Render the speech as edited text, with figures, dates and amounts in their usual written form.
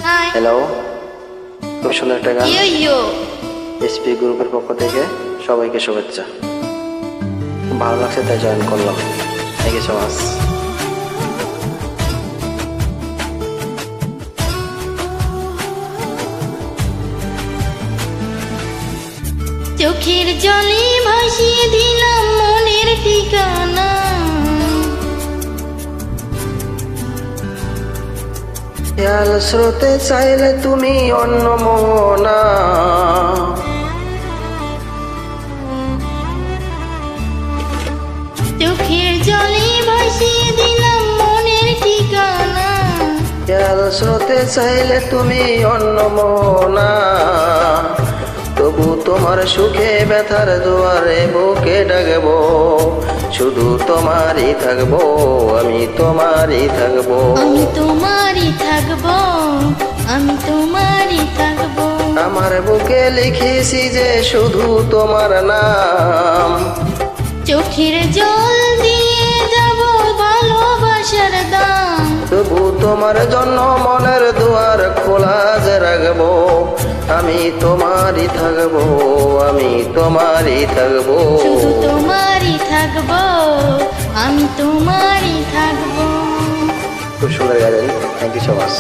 Hi hello, খুব সুন্দর একটা গান। ইয়ো ইয়ো এসপি গ্রুপের পক্ষ থেকে সবাইকে শুভেচ্ছা। খুব ভালো লাগছে তাই জয়েন করলাম। Thank you so much. চোখের জলে ভাসিয়ে দিলাম মনের ঠিকানা। খেয়াল স্রোতে চাইলে তুমি অন্য মোহনা, চোখের জলে ভাসিয়ে দিলাম মনের ঠিকানা। খেয়াল স্রোতে চাইলে তুমি অন্য মোহনা, তবু তোমার সুখে ব্যথার দুয়ারে বুকে ডাকবো, শুধু তোমারই থাকবো, আমি তোমারই থাকবো। আমি তোমারই থাকবো, আমি তোমারই থাকবো। আমার বুকে লিখেছি যে শুধু তোমার নাম, চোখের জল দিয়ে যাব ভালোবাসার দাম। তবু তোমার জন্য মনের দুয়ার খোলা যে রাখবো, আমি তোমারই থাকবো, আমি তোমারই থাকবো। শুধু তোমারই থাকবো, আমি তোমারই থাকবো। খুব সুন্দর গাইলেন, থ্যাংক ইউ সো মাচ।